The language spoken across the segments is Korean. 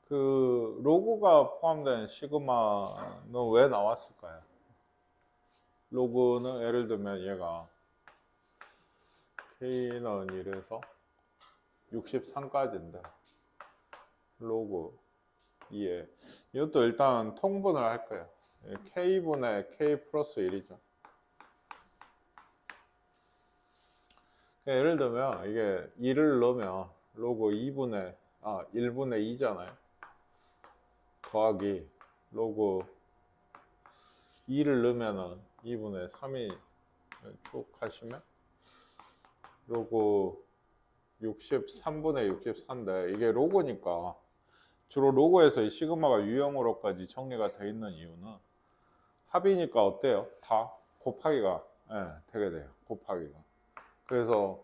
그 로그가 포함된 시그마는 왜 나왔을까요? 로그는 예를 들면 얘가 K는 1에서 63까지인데 로그 2에 이것도 일단 통분을 할 거예요. K분의 K 플러스 1이죠. 예를 들면 이게 2를 넣으면 로그 1분의 2잖아요. 더하기 로그 2를 넣으면은 2분의 3이 쭉 하시면 로그 63분의 64인데 이게 로그니까 주로 로그에서 이 시그마가 유형으로까지 정리가 되어 있는 이유는 합이니까 어때요? 다 곱하기가 되게 돼요. 곱하기가. 그래서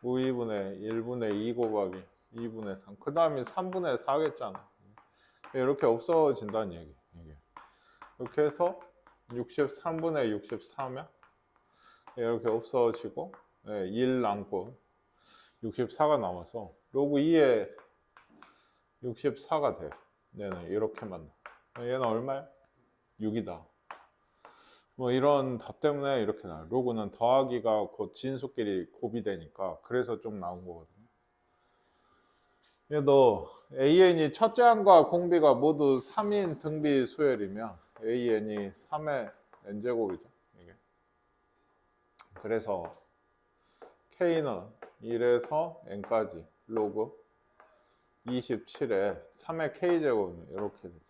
2분의 1분의 2 곱하기 2분의 3. 그 다음에 3분의 4겠잖아. 이렇게 없어진다는 얘기. 이렇게 해서 63분의 64면 이렇게 없어지고 1 남고 64가 남아서 로그 2에 64가 돼요. 얘는 이렇게만. 얘는 얼마야? 6이다. 뭐 이런 답 때문에 이렇게 나와요. 로그는 더하기가 곧 진수끼리 곱이 되니까 그래서 좀 나온 거거든요. 얘도 AN이 첫째 항과 공비가 모두 3인 등비 수열이면 AN이 3의 n제곱이죠. 이게. 그래서 K는 1에서 n까지 로그 27에 3의 K제곱이면 이렇게 되죠.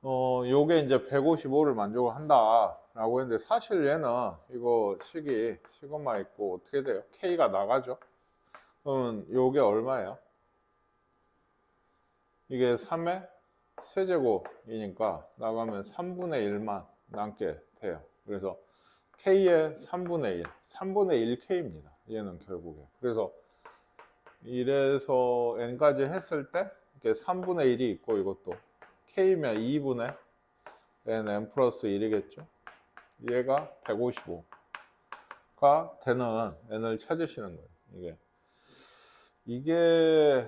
요게 이제 155를 만족을 한다라고 했는데 사실 얘는 이거 시그마 있고 어떻게 돼요? K가 나가죠? 그러면 요게 얼마예요? 이게 3의 세제곱이니까 나가면 3분의 1만 남게 돼요. 그래서 K의 3분의 1, 3분의 1K입니다. 얘는 결국에. 그래서 1에서 n까지 했을 때 이렇게 3분의 1이 있고 이것도 K면 2분의 n 플러스 1이겠죠. 얘가 155가 되는 n을 찾으시는 거예요. 이게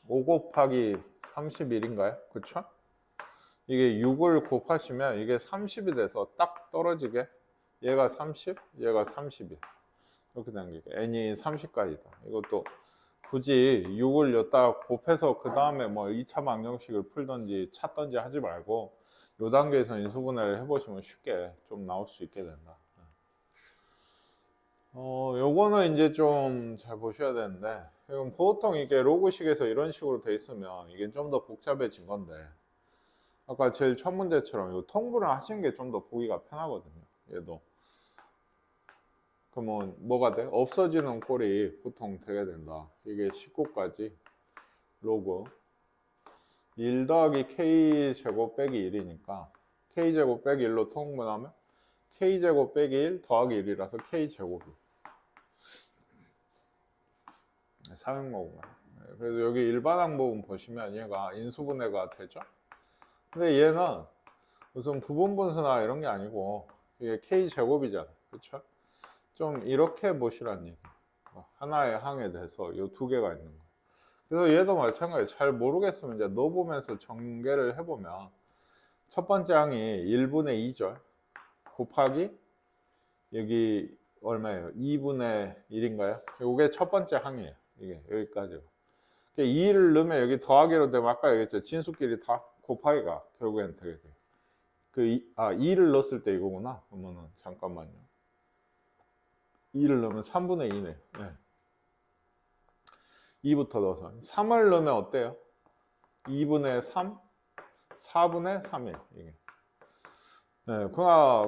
5 곱하기 31인가요? 그쵸? 이게 6을 곱하시면 이게 30이 돼서 딱 떨어지게 얘가 30, 얘가 31 이렇게 되는 게 n이 30까지다. 이것도 굳이 6을 여기다 곱해서 그 다음에 뭐 2차 방정식을 풀던지 찾던지 하지 말고 이 단계에서 인수분해를 해보시면 쉽게 좀 나올 수 있게 된다. 요거는 이제 좀 잘 보셔야 되는데 이건 보통 이게 로그식에서 이런 식으로 돼 있으면 이게 좀 더 복잡해진 건데 아까 제일 첫 문제처럼 이 통분을 하시는 게 좀 더 보기가 편하거든요. 얘도 그러면 뭐가 돼? 없어지는 꼴이 보통 되게 된다. 이게 19까지 로그 1 더하기 K제곱 빼기 1이니까 K제곱 빼기 1로 통분하면 K제곱 빼기 1 더하기 1이라서 K제곱이 사용모분. 그래서 여기 일반항 부분 보시면 얘가 인수분해가 되죠. 근데 얘는 무슨 부분분수나 이런 게 아니고 이게 K제곱이잖아. 그쵸? 좀 이렇게 보시라는 얘기. 하나의 항에 대해서 이 두 개가 있는 거예요. 그래서 얘도 마찬가지. 잘 모르겠으면 이제 넣어보면서 전개를 해보면 첫 번째 항이 1분의 2죠. 곱하기 여기 얼마예요? 2분의 1인가요? 이게 첫 번째 항이에요. 이게 여기까지. 2를 넣으면 여기 더하기로 되면 아까 얘기했죠. 진수끼리 다 곱하기가 결국엔 되게 돼요. 2를 넣었을 때 이거구나. 그러면은 잠깐만요. 2를 넣으면 3분의 2네. 네. 2부터 넣어서 3을 넣으면 어때요? 2분의 3, 4분의 3일 이게. 네,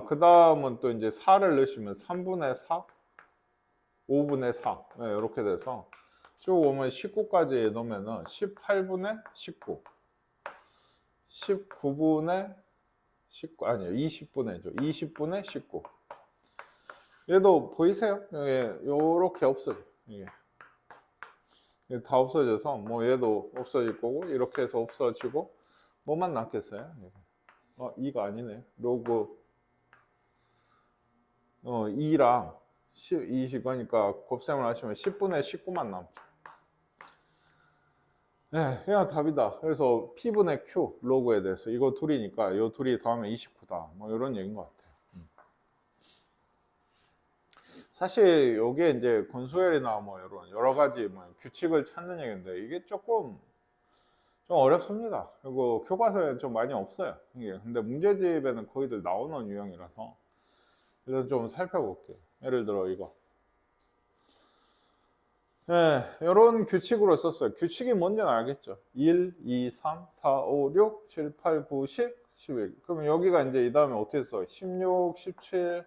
그 다음은 또 이제 4를 넣으시면 3분의 4, 5분의 4 네, 이렇게 돼서 쭉 오면 19까지 넣으면은 18분의 19, 19분의 19 아니요 20분의죠. 20분의 19. 얘도 보이세요? 요렇게 없어져. 이게 다 없어져서 뭐 얘도 없어질 거고 이렇게 해서 없어지고 뭐만 남겠어요? 2가 아니네. 로그 2랑 20, 20 거니까 곱셈을 하시면 10분의 19만 남죠. 네, 그냥 답이다. 그래서 P분의 Q 로그에 대해서 이거 둘이니까 이 둘이 더하면 29다. 뭐 이런 얘기인 것 같아요. 사실 이게 이제 권소열이나 뭐 이런 여러 가지 뭐 규칙을 찾는 얘기인데 이게 조금 좀 어렵습니다. 그리고 교과서에 좀 많이 없어요. 이게 근데 문제집에는 거의들 나오는 유형이라서 그래서 좀 살펴볼게요. 예를 들어 이거. 네, 이런 규칙으로 썼어요. 규칙이 뭔지는 알겠죠? 1, 2, 3, 4, 5, 6, 7, 8, 9, 10, 11. 그럼 여기가 이제 이 다음에 어떻게 써? 16, 17,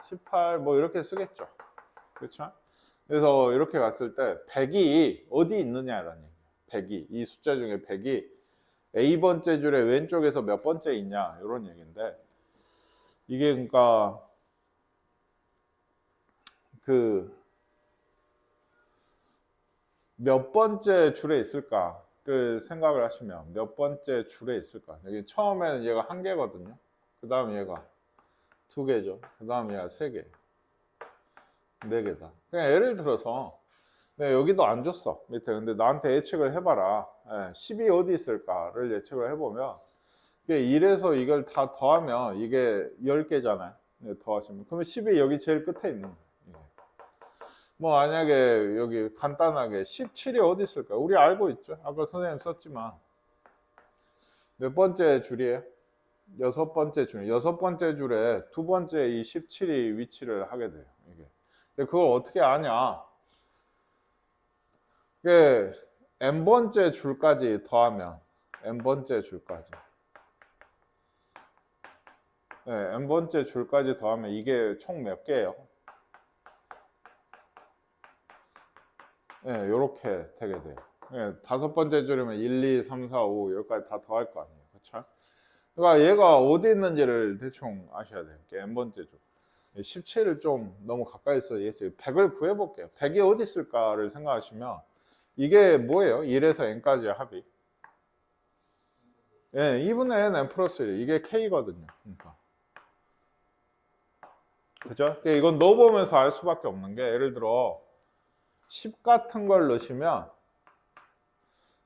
18 뭐 이렇게 쓰겠죠. 그렇죠? 그래서 이렇게 갔을 때 100이 어디 있느냐라는 얘기예요. 100이 이 숫자 중에 100이 A번째 줄의 왼쪽에서 몇 번째 있냐 이런 얘기인데 이게 그러니까 그 몇 번째 줄에 있을까를 생각을 하시면 몇 번째 줄에 있을까? 여기 처음에는 얘가 한 개거든요. 그 다음 얘가 두 개죠. 그 다음 얘가 세 개, 네 개다. 그냥 예를 들어서 여기도 안 줬어 밑에. 근데 나한테 예측을 해봐라. 10이 어디 있을까를 예측을 해보면 1에서 이걸 다 더하면 이게 10개잖아요. 더하시면 그러면 10이 여기 제일 끝에 있는 거예요. 뭐 만약에 여기 간단하게 17이 어디 있을까? 우리 알고 있죠. 아까 선생님 썼지만 몇 번째 줄이에요? 여섯 번째 줄. 여섯 번째 줄에 두 번째 이 17이 위치를 하게 돼요. 이게. 근데 그걸 어떻게 아냐? 이게 n번째 줄까지 더하면 n번째 줄까지. 네, n번째 줄까지 더하면 이게 총 몇 개예요? 네, 이렇게 되게 돼요. 네, 다섯 번째 줄이면 1, 2, 3, 4, 5 여기까지 다 더할 거 아니에요. 그렇죠? 그러니까 얘가 어디 있는지를 대충 아셔야 돼요. n번째 줄. 17을 좀 너무 가까이 있어. 100을 구해볼게요. 100이 어디 있을까를 생각하시면 이게 뭐예요? 1에서 n까지의 합이. 예, 2분의 n 플러스 1. 이게 k거든요. 그러니까. 그죠? 이건 넣어보면서 알 수밖에 없는 게 예를 들어 10 같은 걸 넣으시면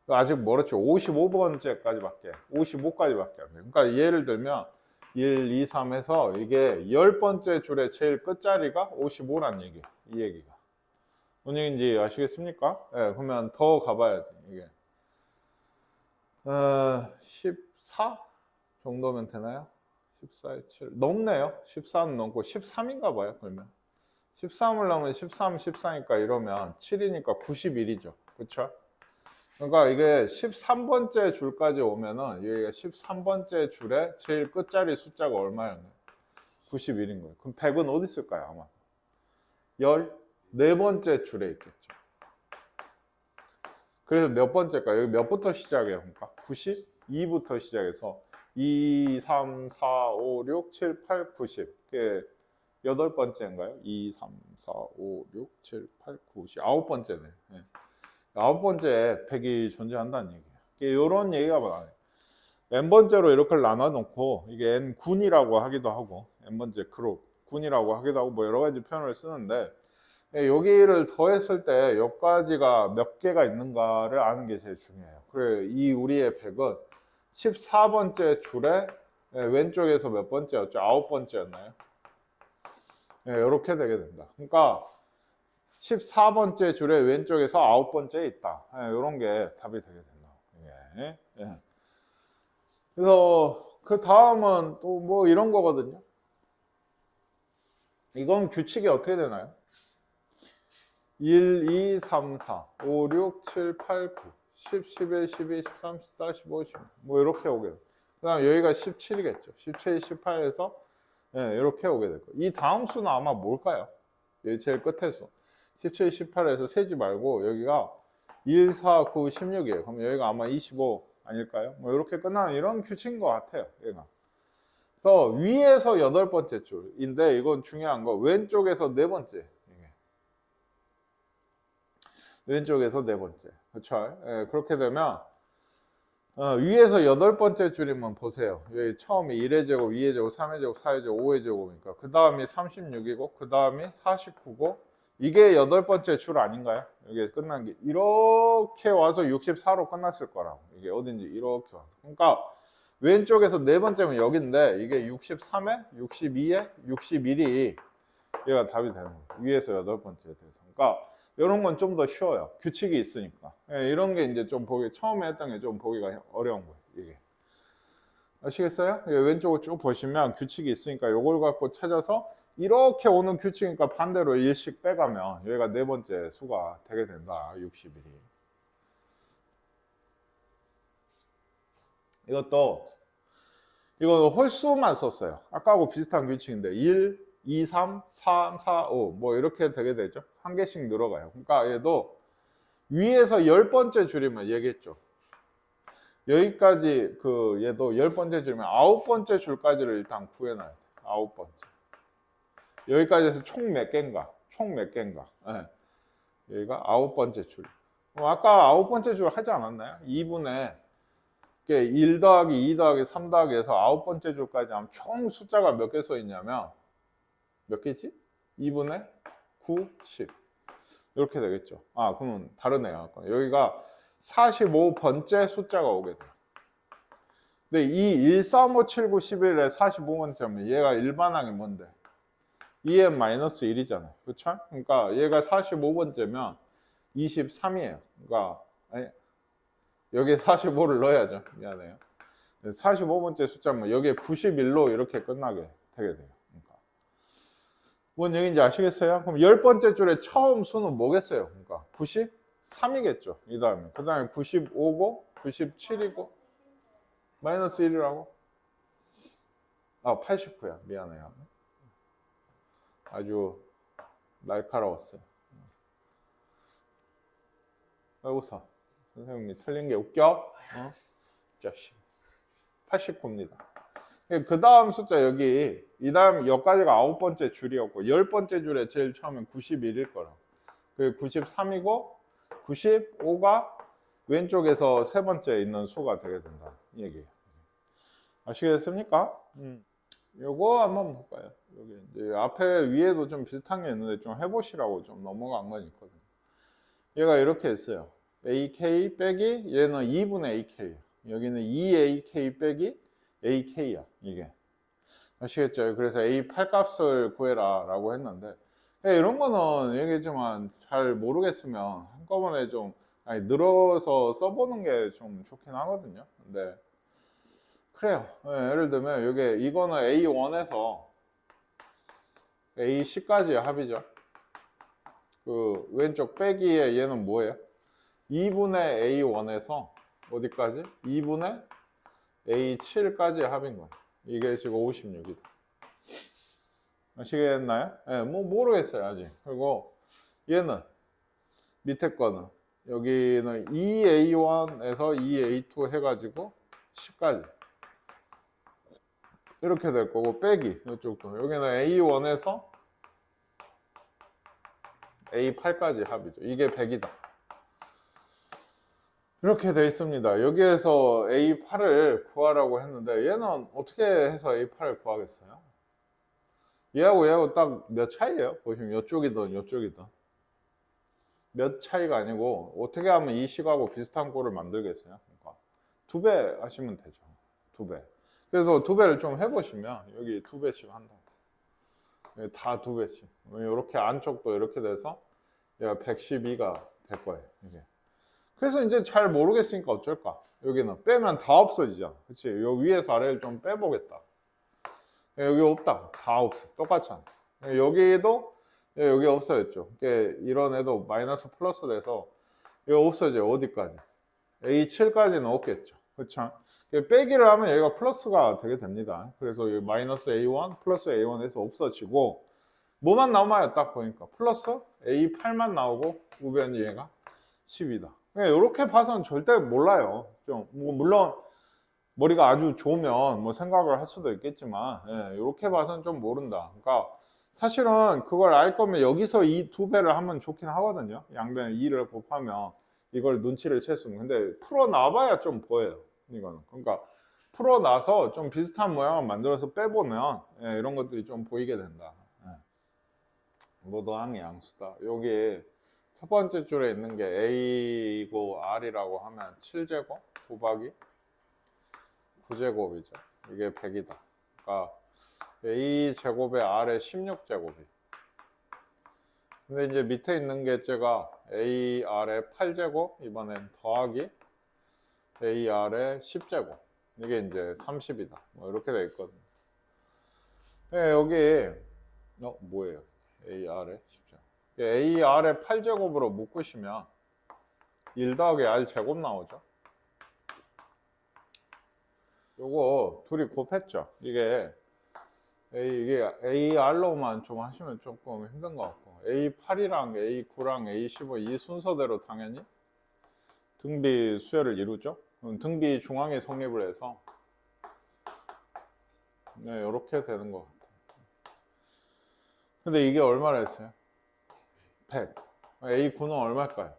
아직 멀었죠. 55번째까지밖에 55까지밖에 안 돼요. 그러니까 예를 들면 1, 2, 3 해서 이게 10번째 줄의 제일 끝자리가 55란 얘기예요. 이 얘기가. 뭔 얘기인지 아시겠습니까? 네, 그러면 더 가봐야지. 이게 14 정도면 되나요? 14에 7 넘네요. 14는 넘고 13인가 봐요. 그러면 13을 넣으면 13, 14니까 이러면 7이니까 91이죠. 그렇죠? 그러니까 이게 13번째 줄까지 오면은 여기가 13번째 줄의 제일 끝자리 숫자가 얼마였나요? 91인 거예요. 그럼 100은 어디 있을까요? 아마 14번째 줄에 있겠죠. 그래서 몇 번째일까요? 여기 몇부터 시작해요? 그러니까 92부터 시작해서 2, 3, 4, 5, 6, 7, 8, 90. 그게 여덟 번째인가요? 2, 3, 4, 5, 6, 7, 8, 9, 10. 아홉 번째네. 네. 아홉 번째에 100이 존재한다는 얘기예요. 이런 얘기가 많아요. n번째로 이렇게 나눠놓고 이게 n군이라고 하기도 하고 n번째 그룹 군이라고 하기도 하고 뭐 여러 가지 표현을 쓰는데 여기를 더했을 때 여기까지가 몇 개가 있는가를 아는 게 제일 중요해요. 그래 이 우리의 100은 14번째 줄에 왼쪽에서 몇 번째였죠? 아홉 번째였나요? 이렇게 되게 된다. 그러니까 14번째 줄의 왼쪽에서 아홉 번째에 있다. 이런 게 답이 되게 된다. 그래서 그 다음은 또 뭐 이런 거거든요. 이건 규칙이 어떻게 되나요? 1, 2, 3, 4, 5, 6, 7, 8, 9, 10, 11, 12, 13, 14, 15, 16. 뭐 이렇게 오게 돼요. 그 다음 여기가 17이겠죠. 17, 18에서 이렇게 오게 될 거예요. 이 다음 수는 아마 뭘까요? 여기 제일 끝에서. 17, 18에서 세지 말고 여기가 1, 4, 9, 16이에요. 그럼 여기가 아마 25 아닐까요? 뭐 이렇게 끝나는 이런 규칙인 것 같아요. 얘가. 그래서 위에서 여덟 번째 줄인데 이건 중요한 거 왼쪽에서 네 번째. 왼쪽에서 네 번째. 그렇죠? 그렇게 되면 위에서 여덟 번째 줄이면 보세요. 여기 처음에 1의 제곱, 2의 제곱, 3의 제곱, 4의 제곱, 5의 제곱이니까 그 다음이 36이고 그 다음이 49고 이게 8번째 줄 아닌가요? 여기 끝난 게 이렇게 와서 64로 끝났을 거라고. 이게 어딘지 이렇게 와서. 그러니까 왼쪽에서 4번째면 여기인데 이게 63에 62에 61이 얘가 답이 되는 거예요. 위에서 8번째에 대해서. 그러니까 이런 건 좀 더 쉬워요. 규칙이 있으니까. 예, 이런 게 이제 좀 보기, 처음에 했던 게 좀 보기가 어려운 거예요. 이게. 아시겠어요? 예, 왼쪽을 쭉 보시면 규칙이 있으니까 이걸 갖고 찾아서 이렇게 오는 규칙이니까 반대로 1씩 빼가면 여기가 4번째 수가 되게 된다. 61이. 이거 홀수만 썼어요. 아까하고 비슷한 규칙인데 1, 2, 3, 3, 4, 5 뭐 이렇게 되게 되죠. 한 개씩 늘어가요. 그러니까 얘도 위에서 10번째 줄이면 얘기했죠. 여기까지 얘도 10번째 줄이면 9번째 줄까지를 일단 구해놔야 돼. 9번째. 여기까지 해서 총 몇 개인가? 네. 여기가 9번째 줄. 아까 9번째 줄 하지 않았나요? 2분의 1 더하기 2 더하기 3 더하기 해서 9번째 줄까지 하면 총 숫자가 몇 개 써 있냐면 몇 개지? 2분의 9, 10 이렇게 되겠죠. 아, 그러면 다르네요. 여기가 45번째 숫자가 오게 돼요. 근데 이 1, 3, 5, 7, 9, 11에 45번째면 얘가 일반항이 뭔데? 2n-1이잖아요. 그렇죠? 그러니까 얘가 45번째면 23이에요. 그러니까 여기에 45를 넣어야죠. 미안해요. 45번째 숫자면 여기에 91로 이렇게 끝나게 되게 돼요. 그러니까. 뭔 얘기인지 아시겠어요? 그럼 10번째 줄에 처음 수는 뭐겠어요? 그러니까 93이겠죠. 이 다음에. 그 다음에 95고 97이고 마이너스 1이라고? 아, 89야. 미안해요. 아주 날카로웠어요. 왜 웃어? 선생님이 틀린 게 웃겨? 어? 자식. 89입니다. 그 다음 숫자 여기 이 다음 여기까지가 9번째 줄이었고 10번째 줄에 제일 처음엔 91일 거라. 그 93이고 95가 왼쪽에서 세 번째 있는 수가 되게 된다. 이 얘기예요. 아시겠습니까? 요거 한번 볼까요? 여기 이제 앞에 위에도 좀 비슷한 게 있는데 좀 해보시라고 좀 넘어간 건 있거든요. 얘가 이렇게 있어요. AK 빼기 얘는 2분의 AK. 여기는 2AK 빼기 AK야. 이게. 아시겠죠? 그래서 A8 값을 구해라 라고 했는데 이런 거는 얘기했지만 잘 모르겠으면 한꺼번에 좀 늘어서 써보는 게 좀 좋긴 하거든요. 근데 그래요. 예를 들면 여기 이거는 A1에서 A10까지의 합이죠. 그 왼쪽 빼기에 얘는 뭐예요? 2분의 A1에서 어디까지? 2분의 A7까지의 합인 거예요. 이게 지금 56이다. 아시겠나요? 네, 뭐 모르겠어요 아직. 그리고 얘는 밑에 거는 여기는 2A1에서 2A2 해가지고 10까지 이렇게 될 거고 빼기 이쪽도 여기는 A1에서 A8까지 합이죠. 이게 100이다. 이렇게 돼 있습니다. 여기에서 A8을 구하라고 했는데 얘는 어떻게 해서 A8을 구하겠어요? 얘하고 딱 몇 차이예요? 보시면 이쪽이든 이쪽이든 몇 차이가 아니고 어떻게 하면 이 식하고 비슷한 꼴을 만들겠어요? 그러니까 2배 하시면 되죠. 2배. 그래서 2배를 좀 해보시면 여기 2배씩 한다. 다 2배씩. 이렇게 안쪽도 이렇게 돼서 얘가 112가 될 거예요. 이게. 그래서 이제 잘 모르겠으니까 어쩔까? 여기는 빼면 다 없어지잖아. 그치? 요 위에서 아래를 좀 빼보겠다. 여기 없다. 다 없어. 똑같잖아. 여기도 여기 없어졌죠. 이런 애도 마이너스 플러스 돼서 여기 없어져요. 어디까지? A7까지는 없겠죠. 그렇죠? 빼기를 하면 여기가 플러스가 되게 됩니다. 그래서 여기 마이너스 A1 플러스 A1에서 없어지고 뭐만 남아요? 딱 보니까 플러스 A8만 나오고 우변 얘가 10이다. 이렇게 봐서는 절대 몰라요. 좀 물론 머리가 아주 좋으면 뭐 생각을 할 수도 있겠지만 이렇게 봐서는 좀 모른다. 그러니까 사실은 그걸 알 거면 여기서 이 2배를 하면 좋긴 하거든요. 양변에 2를 곱하면 이걸 눈치를 챘으면. 근데 풀어놔봐야 좀 보여요. 이거는. 그러니까 풀어놔서 좀 비슷한 모양을 만들어서 빼보면 이런 것들이 좀 보이게 된다. 모든 양수다. 여기 첫 번째 줄에 있는 게 A이고 R이라고 하면 7제곱 곱하기 9제곱이죠. 이게 100이다. 그러니까 A제곱에 R의 16제곱이. 근데 이제 밑에 있는 게 제가 AR의 8제곱, 이번엔 더하기 AR의 10제곱. 이게 이제 30이다. 뭐 이렇게 돼 있거든요. 네, 여기, 뭐예요? AR의 10제곱. AR의 8제곱으로 묶으시면 1 더하기 R 제곱 나오죠. 요거 둘이 곱했죠. 이게 AR로만 좀 하시면 조금 힘든 것 같고, A8이랑 A9랑 A15 이 순서대로 당연히 등비 수열을 이루죠. 등비 중앙에 성립을 해서 네, 이렇게 되는 것 같아요. 근데 이게 얼마나 했어요? 100. A9는 얼마일까요?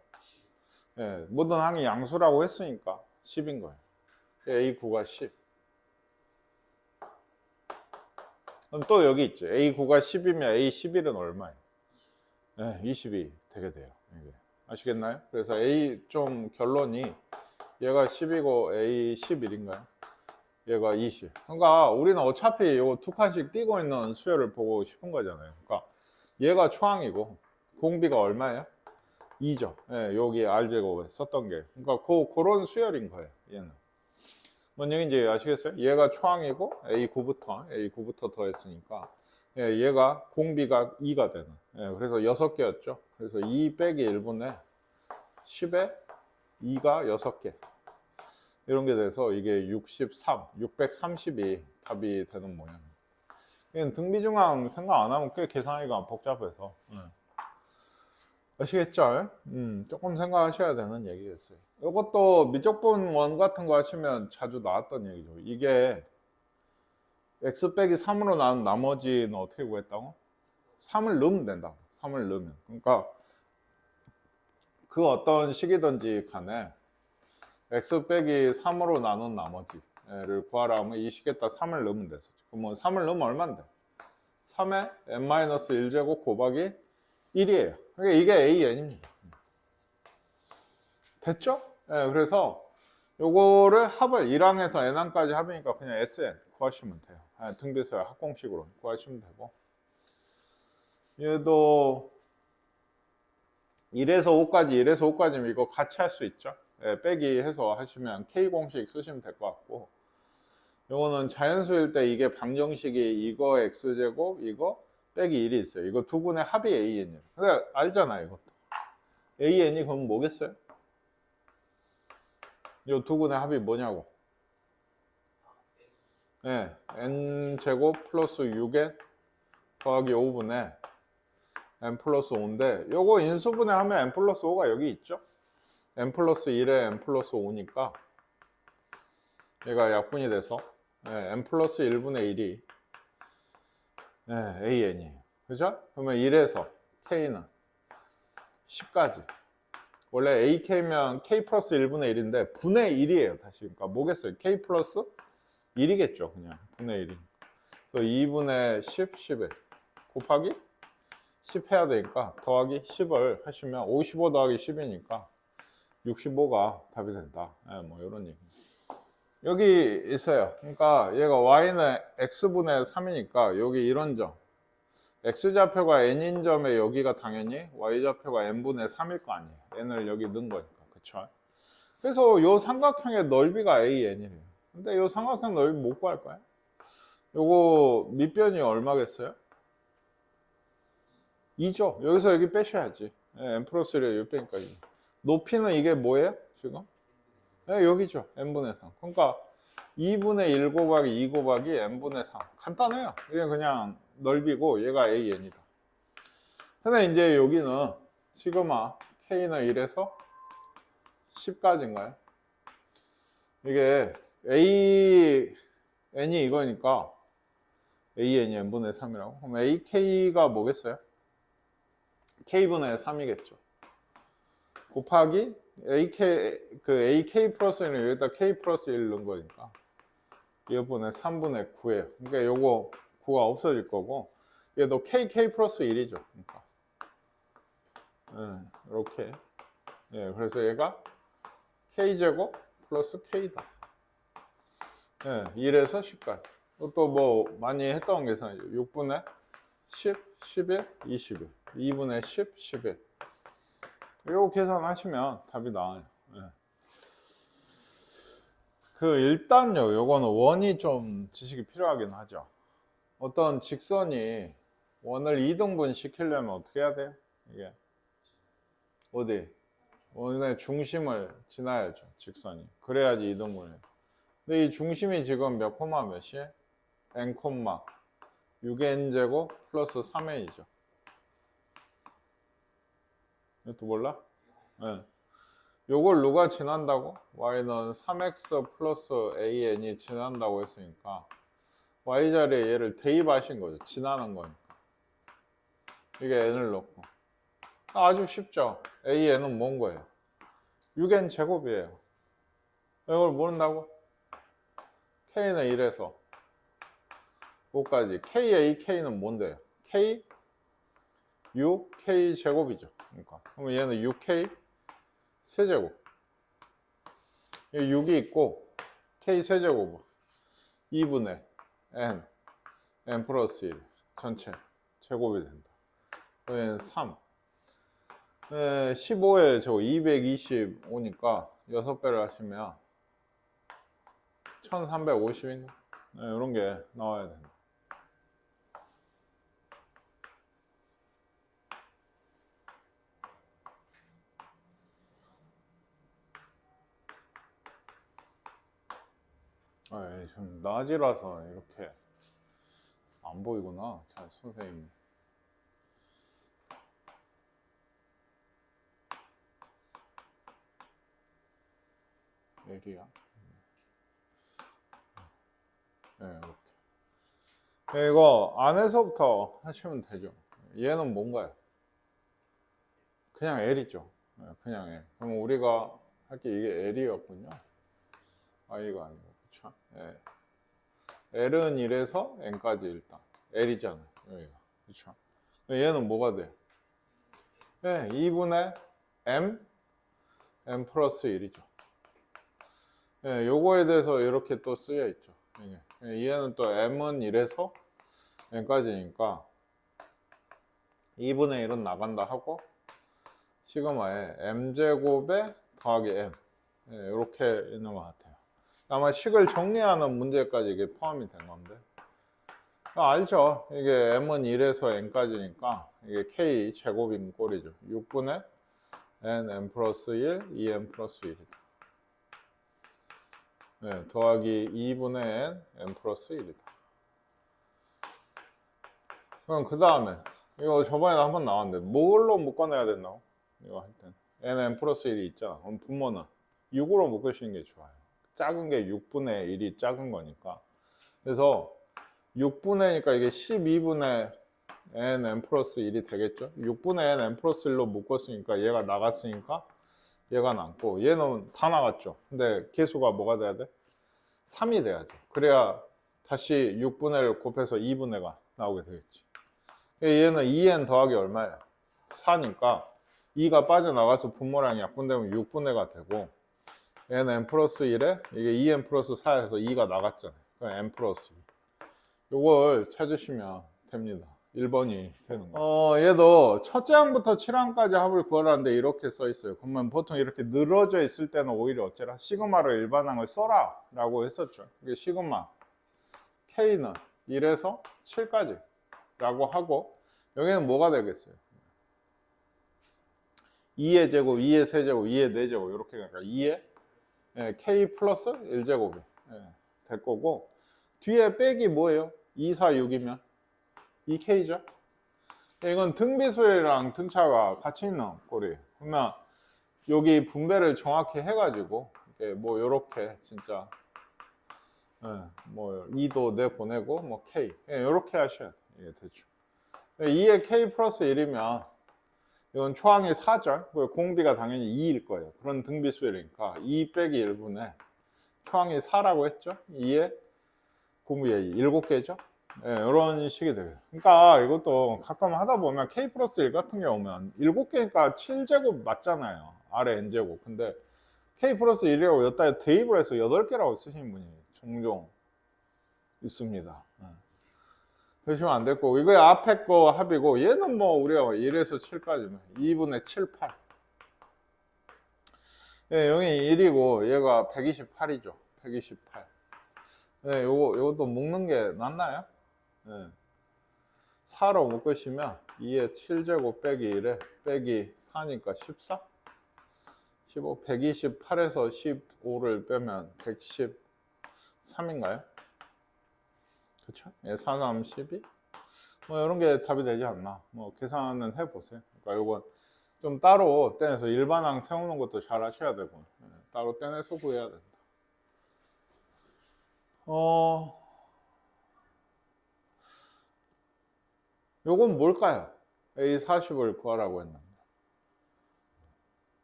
네, 모든 항이 양수라고 했으니까 10인 거예요. A9가 10. 그럼 또 여기 있죠. A9가 10이면 A11은 얼마예요? 네, 20이 되게 돼요. 이게. 아시겠나요? 그래서 A 좀 결론이 얘가 10이고 A11인가요? 얘가 20. 그러니까 우리는 어차피 요 두 칸씩 띄고 있는 수열을 보고 싶은 거잖아요. 그러니까 얘가 초항이고 공비가 얼마예요? 2죠. 네, 여기 R제곱에 썼던 게. 그러니까 그런 수열인 거예요. 얘는. 뭔 얘기인지 아시겠어요? 얘가 초항이고 A9부터 더했으니까 얘가 공비가 2가 되는. 그래서 6개였죠. 그래서 2 빼기 1분의 10에 2가 6개. 이런 게 돼서 이게 630이 답이 되는 모양이에요. 이건 등비중항 생각 안 하면 꽤 계산하기가 복잡해서. 아시겠죠? 조금 생각하셔야 되는 얘기겠어요. 이것도 미적분 원 같은 거 하시면 자주 나왔던 얘기죠. 이게 x 빼기 3으로 나눈 나머지는 어떻게 구했다고? 3을 넣으면 된다고. 3을 넣으면. 그러니까 그 어떤 식이든지 간에 x 빼기 3으로 나눈 나머지를 구하라 하면 이 식에다 3을 넣으면 됐었죠. 그럼 3을 넣으면 얼마인데? 3에 n-1제곱 곱하기 1이에요. 그러니까 이게 AN입니다. 됐죠? 그래서 요거를 합을 1항에서 n항까지 합이니까 그냥 SN 구하시면 돼요. 등비수열 합공식으로 구하시면 되고, 얘도 1에서 5까지 1에서 5까지면 이거 같이 할 수 있죠. 빼기 해서 하시면 K공식 쓰시면 될 것 같고, 요거는 자연수일 때 이게 방정식이 이거 X제곱 이거 빼기 1이 있어요. 이거 두 분의 합이 AN이에요. 근데 알잖아요, 이것도. AN이 그럼 뭐겠어요? 이 두 분의 합이 뭐냐고. 네, N제곱 플러스 6N 더하기 5분의 N 플러스 5인데, 요거 인수분해 하면 N 플러스 5가 여기 있죠? N 플러스 1에 N 플러스 5니까 얘가 약분이 돼서 N 플러스 1분의 1이 AN이에요. 그죠? 그러면 1에서 K는 10까지. 원래 AK면 K 플러스 1분의 1인데 분의 1이에요. 다시. 그러니까 뭐겠어요? K 플러스 1이겠죠. 그냥 분의 1이. 그래서 2분의 10, 11 곱하기 10 해야 되니까 더하기 10을 하시면 55 더하기 10이니까 65가 답이 된다. 뭐 이런 얘기. 여기 있어요. 그러니까 얘가 y는 x분의 3이니까 여기 이런 점. x좌표가 n인 점에 여기가 당연히 y좌표가 n분의 3일 거 아니에요. n을 여기 넣은 거니까. 그쵸? 그래서 요 삼각형의 넓이가 AN이래요. 근데 요 삼각형 넓이 못 구할 거야. 요거 밑변이 얼마겠어요? 2죠. 여기서 여기 빼셔야지. n 플러스 1에 여기 빼니까 2. 높이는 이게 뭐예요? 지금? 여기죠. n분의 3. 그러니까 2분의 1 곱하기 2 곱하기 n분의 3. 간단해요. 이게 그냥 넓이고 얘가 AN이다. 근데 이제 여기는 시그마 K는 1에서 10까지인가요? 이게 AN이 이거니까 AN이 n분의 3이라고? 그럼 AK가 뭐겠어요? K분의 3이겠죠. 곱하기 AK 플러스 1은 여기다 K 플러스 1 넣은 거니까 2분의 3분의 9예요. 그러니까 요거 9가 없어질 거고 얘도 KK 플러스 1이죠. 그러니까 이렇게. 예, 그래서 얘가 K제곱 플러스 K다. 예, 1에서 10까지. 또 뭐 많이 했던 계산이죠. 6분의 10, 11, 21. 2분의 10, 11. 이거 계산하시면 답이 나와요. 예. 일단요, 요거는 원이 좀 지식이 필요하긴 하죠. 어떤 직선이 원을 2등분 시키려면 어떻게 해야 돼요? 이게 어디? 원의 중심을 지나야죠, 직선이. 그래야지 2등분해요. 근데 이 중심이 지금 몇 콤마 몇이에요? n 콤마 6n제곱 플러스 3n이죠. 이것도 몰라? 네. 요걸 누가 지난다고? y는 3x 플러스 an이 지난다고 했으니까 y자리에 얘를 대입하신 거죠. 지나는 거니까. 이게 n을 넣고. 아주 쉽죠. an은 뭔 거예요? 6n 제곱이에요. 이걸 모른다고? k는 1에서 5까지. k의 k는 뭔데요? k 6k 제곱이죠. 그러니까 그러면 얘는 6k 세제곱. 6이 있고 k 세제곱은 2분의 n 플러스 1 전체 제곱이 된다. 그러면 3 15에 저 225니까 6배를 하시면 1350인가? 이런 게 나와야 된다. 좀 낮이라서 이렇게 안 보이구나. 자, 선생님. 에리야. 네, 이렇게. 이거 안에서부터 하시면 되죠. 얘는 뭔가요? 그냥 L이죠. 그냥 L. 그럼 우리가 할 게 이게 L이었군요. I가 아니고, 그쵸? 예. L은 1에서 N까지 일단. L이잖아요. 여기가. 그쵸? 얘는 뭐가 돼? 네, 2분의 M 플러스 1이죠. 예, 요거에 대해서 이렇게 또 쓰여 있죠. 얘는 또 M은 1에서 N까지니까 2분의 1은 나간다 하고 시그마에 M제곱에 더하기 M. 이렇게 있는 것 같아요. 아마 식을 정리하는 문제까지 이게 포함이 된 건데. 알죠? 이게 M은 1에서 N까지니까 이게 K 제곱인 꼴이죠. 6분의 N 플러스 1, 2N 플러스 1이다. 더하기 2분의 N 플러스 1이다. 그럼 그 다음에 이거 저번에 한번 나왔는데 뭘로 묶어내야 된다고? 이거 할 땐 N 플러스 1이 있잖아. 그럼 분모는 6으로 묶으시는 게 좋아요. 작은 게 6분의 1이 작은 거니까. 그래서 6분의니까 이게 12분의 n 플러스 1이 되겠죠. 6분의 n 플러스 1로 묶었으니까 얘가 나갔으니까 얘가 남고 얘는 다 나갔죠. 근데 개수가 뭐가 돼야 돼? 3이 돼야죠. 그래야 다시 6분의 1을 곱해서 2분의 가 나오게 되겠지. 얘는 2n 더하기 얼마야? 4니까 2가 빠져나가서 분모량이 약분되면 6분의 가 되고 n 플러스 1에 이게 2n 플러스 4에서 2가 나갔잖아요. 그럼 n 플러스 2. 요걸 찾으시면 됩니다. 1번이 되는 거예요. 얘도 첫째 항부터 7항까지 합을 구하라는데 이렇게 써 있어요. 그러면 보통 이렇게 늘어져 있을 때는 오히려 어쩌라? 시그마로 일반항을 써라 라고 했었죠. 이게 시그마 K는 1에서 7까지 라고 하고 여기는 뭐가 되겠어요? 2의 제곱, 2의 세제곱, 2의 4제곱 이렇게 가니까 2의 K 플러스 1제곱이 될 거고 뒤에 빼기 뭐예요? 2, 4, 6이면 2K죠? 이건 등비수열이랑 등차가 같이 있는 꼴이에요. 그러면 여기 분배를 정확히 해가지고 뭐 요렇게 진짜 뭐 2도 내보내고 뭐 K 요렇게 하셔야 돼요. 대충 2에 K 플러스 1이면 이건 초항이 4절 공비가 당연히 2일 거예요. 그런 등비수열이니까 2 빼기 1분의 초항이 4라고 했죠? 2에 공비에 7개죠? 네, 이런 식이 되겠어요. 그러니까 이것도 가끔 하다 보면 K 플러스 1 같은 경우면 7개니까 7제곱 맞잖아요. 아래 N제곱. 근데 K 플러스 1이라고 여기다 대입을 해서 8개라고 쓰시는 분이 종종 있습니다. 그러시면 안 됐고, 이거 앞에 거 합이고, 얘는 뭐 우리가 1에서 7까지면 2분의 7, 8. 예, 여기 1이고 얘가 128이죠. 128. 네, 요것도 묶는 게 낫나요? 네. 4로 묶으시면 2에 7제곱 빼기 1에 빼기 4니까 14? 15, 128에서 15를 빼면 113인가요? 그쵸? 예, 4, 3, 12? 뭐 이런 게 답이 되지 않나. 뭐 계산은 해보세요. 그러니까 요건 좀 따로 떼내서 일반항 세우는 것도 잘 하셔야 되고, 예, 따로 떼내서 구해야 된다. 요건 뭘까요? A40을 구하라고 했는데.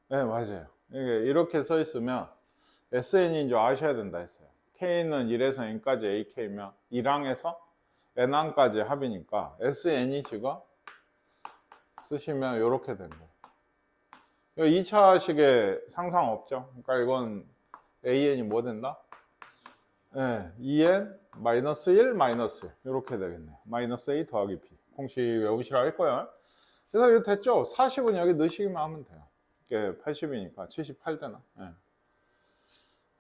네, 맞아요. 이게 이렇게 써 있으면 SN인 줄 아셔야 된다 했어요. K는 1에서 N까지 AK면 1항에서 N항까지 합이니까 SN이 지금 쓰시면 이렇게 된 거예요. 2차식에 상상 없죠? 그러니까 이건 AN이 뭐 된다? 네, 2N 마이너스 1 마이너스 1 이렇게 되겠네요. 마이너스 A 더하기 B. 공식 외우시라고 했고요. 그래서 이거 됐죠? 40은 여기 넣으시기만 하면 돼요. 이게 80이니까 78 되나? 네.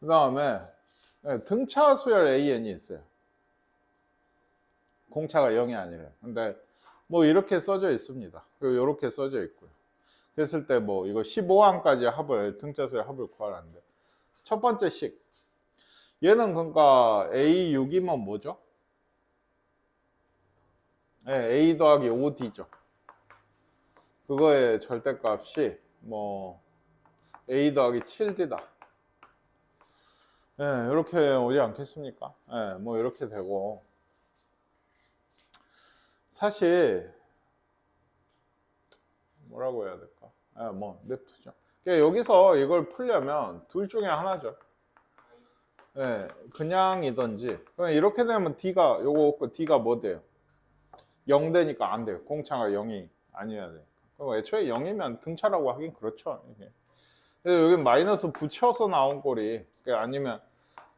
그 다음에 등차 수열 AN이 있어요. 공차가 0이 아니래요. 근데 뭐 이렇게 써져 있습니다. 그리고 이렇게 써져 있고요. 그랬을 때 뭐 이거 15항까지 합을 등차 수열 합을 구하라는데 첫 번째 식 얘는 그러니까 A6이면 뭐죠? 네, A 더하기 5D죠. 그거의 절대값이 뭐 A 더하기 7D다. 네, 이렇게 오지 않겠습니까? 네, 뭐 이렇게 되고 사실 뭐라고 해야 될까? 네, 뭐 냅두죠. 그러니까 여기서 이걸 풀려면 둘 중에 하나죠. 네, 그냥이든지 이렇게 되면 D가 요거 없고 D가 뭐 돼요? 0 되니까 안 돼요. 공차가 0이 아니어야 돼요. 그럼 애초에 0이면 등차라고 하긴 그렇죠. 그래서 여기 마이너스 붙여서 나온 꼴이 아니면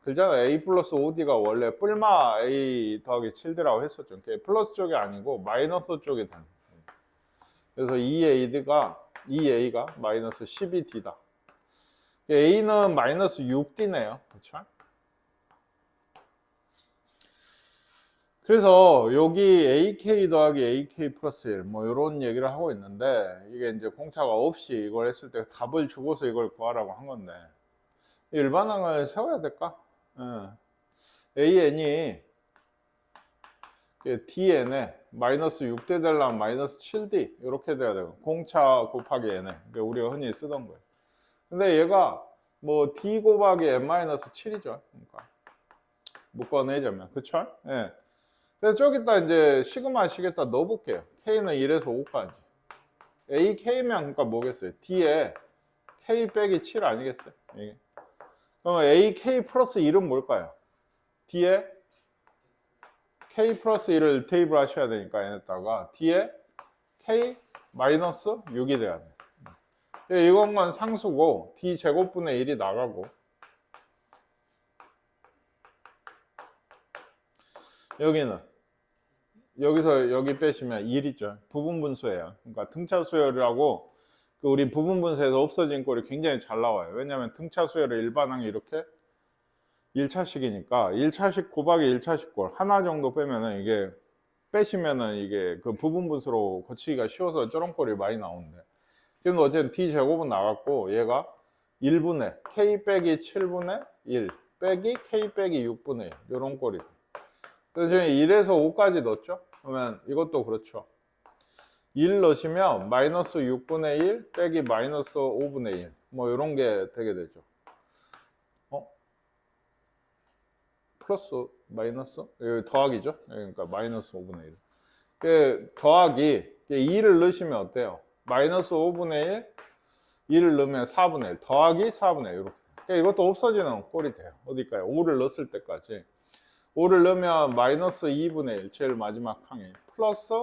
그잖아. A 플러스 5D가 원래 뿔마 A 더하기 7D라고 했었죠. 플러스 쪽이 아니고 마이너스 쪽이 되는. 그래서 2A가 마이너스 12D다. A는 마이너스 6D네요. 그렇죠? 그래서 여기 AK 더하기 AK 플러스 1 뭐 이런 얘기를 하고 있는데 이게 이제 공차가 없이 이걸 했을 때 답을 주고서 이걸 구하라고 한 건데 일반항을 세워야 될까? AN이 DN에 마이너스 6대 되려면 마이너스 7D 이렇게 돼야 되고 공차 곱하기 N에 우리가 흔히 쓰던 거예요. 근데 얘가 뭐 D 곱하기 N 마이너스 7이죠. 그러니까 묶어내자면 그쵸? 예. 그래서 저기다 이제 시그마 시겠다 넣어볼게요. K는 1에서 5까지. AK면 그러니까 뭐겠어요? D에 K 빼기 7 아니겠어요? 이게. 그럼 AK 플러스 1은 뭘까요? D에 K 플러스 1을 대입을 하셔야 되니까 얘네다가 D에 K 마이너스 6이 돼야 돼요. 이건 상수고 D 제곱분의 1이 나가고 여기는 여기서 여기 빼시면 1이죠. 부분분수예요. 그러니까 등차 수열이라고 우리 부분분수에서 없어진 꼴이 굉장히 잘 나와요. 왜냐하면 등차 수열의 일반항이 이렇게 1차식이니까 1차식 곱하기 1차식 꼴 하나 정도 빼면은 이게 빼시면은 이게 그 부분분수로 고치기가 쉬워서 저런 꼴이 많이 나오는데 지금 어쨌든 D 제곱은 나갔고 얘가 1분의 K 빼기 7분의 1 빼기 K 빼기 6분의 1 이런 꼴이 돼요. 그래서 지금 1에서 5까지 넣었죠? 그러면 이것도 그렇죠. 1 넣으시면 마이너스 6분의 1 빼기 마이너스 5분의 1 뭐 이런 게 되게 되죠. 플러스 마이너스? 여기 더하기죠? 그러니까 마이너스 5분의 1 더하기 2를 넣으시면 어때요? 마이너스 5분의 1 2를 넣으면 4분의 1 더하기 4분의 1 이렇게 돼요. 이것도 없어지는 꼴이 돼요. 어딜까요? 5를 넣었을 때까지 5를 넣으면 마이너스 2분의 1, 제일 마지막 항이 플러스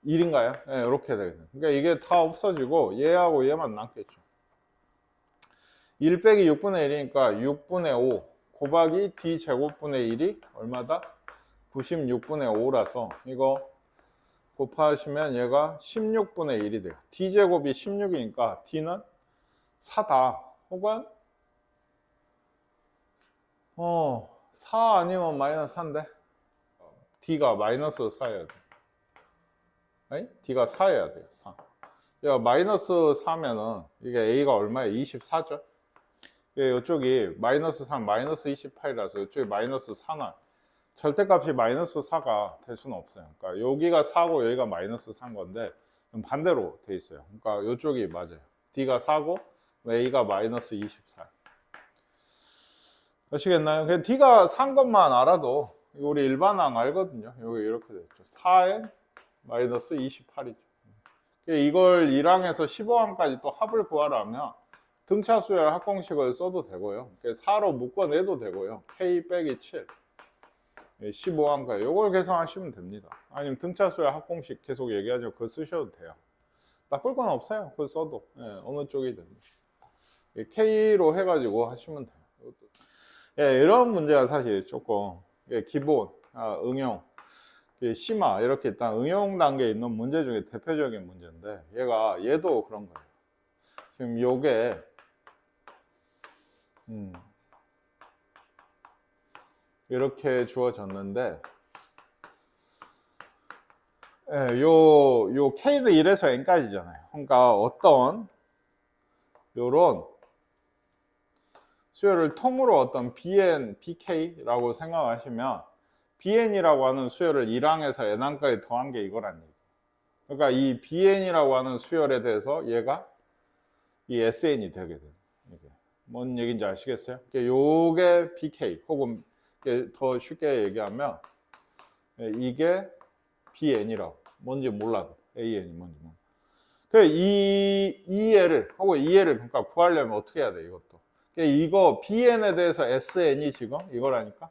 1인가요? 네, 이렇게 되거든요. 그러니까 이게 다 없어지고 얘하고 얘만 남겠죠. 1 빼기 6분의 1이니까 6분의 5 곱하기 d제곱분의 1이 얼마다? 96분의 5라서 이거 곱하시면 얘가 16분의 1이 돼요. d제곱이 16이니까 d는 4다. 혹은 4 아니면 마이너스 4인데 d가 마이너스 4여야 돼. 아니? d가 4여야 돼요. 4. 얘가 마이너스 4면은 이게 a가 얼마예요? 24죠? 이쪽이 마이너스 3, 마이너스 28이라서 이쪽이 마이너스 4나 절대값이 마이너스 4가 될 수는 없어요. 그러니까 여기가 4고 여기가 마이너스 4인 건데 반대로 돼 있어요. 그러니까 이쪽이 맞아요. d가 4고 a가 마이너스 24. 아시겠나요? 그냥 d가 4인 것만 알아도 우리 일반항 알거든요. 여기 이렇게 됐죠. 4n 마이너스 28이죠. 이걸 1항에서 15항까지 또 합을 구하라면 등차수열 합공식을 써도 되고요. 4로 묶어내도 되고요. k 빼기 7 15항까지 이걸 계산하시면 됩니다. 아니면 등차수열 합공식 계속 얘기하죠. 그거 쓰셔도 돼요. 나쁠 건 없어요. 그거 써도 어느 쪽이든 k로 해가지고 하시면 돼요. 이런 문제가 사실 조금 기본 응용 심화 이렇게 일단 응용 단계에 있는 문제 중에 대표적인 문제인데 얘도 그런 거예요. 지금 요게 이렇게 주어졌는데 요 k는 1에서 n까지잖아요. 그러니까 어떤 요런 수열을 통으로 어떤 bn, bk라고 생각하시면 bn이라고 하는 수열을 1항에서 n항까지 더한 게 이거란 얘기예요. 그러니까 이 bn이라고 하는 수열에 대해서 얘가 이 sn이 되게 돼요. 뭔 얘기인지 아시겠어요? 요게 bk 혹은 더 쉽게 얘기하면 이게 bn이라고 뭔지 몰라도 an이 뭔지 몰라도 이 애를 혹은 이 애를 그러니까 구하려면 어떻게 해야 돼 이것도 이거 bn에 대해서 sn이 지금 이거라니까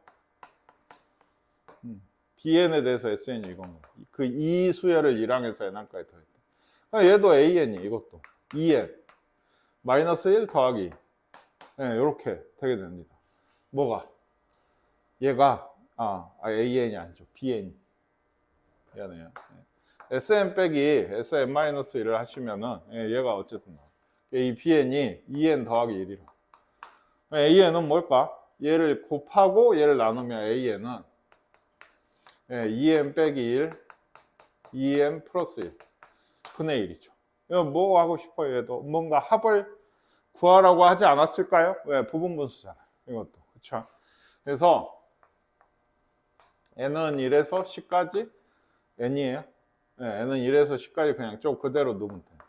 bn에 대해서 sn이 이건 거. 그 이 수열을 1항에서 n항까지 더했다. 얘도 an이 이것도 2n 마이너스 1 더하기 이렇게 되게 됩니다. 뭐가? 얘가 an이 아니죠. bn이 미안해요. sn 빼기 sn 마이너스 1을 하시면은 얘가 어쨌든 이 bn이 2n 더하기 1이라. an은 뭘까? 얘를 곱하고 얘를 나누면 an은 2n 빼기 1 2n 플러스 1 분의 1이죠. 이거 뭐 하고 싶어요? 얘도 뭔가 합을 구하라고 하지 않았을까요? 왜? 부분분수잖아요. 이것도 그렇죠. 그래서 n은 1에서 10까지 n이에요. n은 1에서 10까지 그냥 쭉 그대로 넣으면 돼요.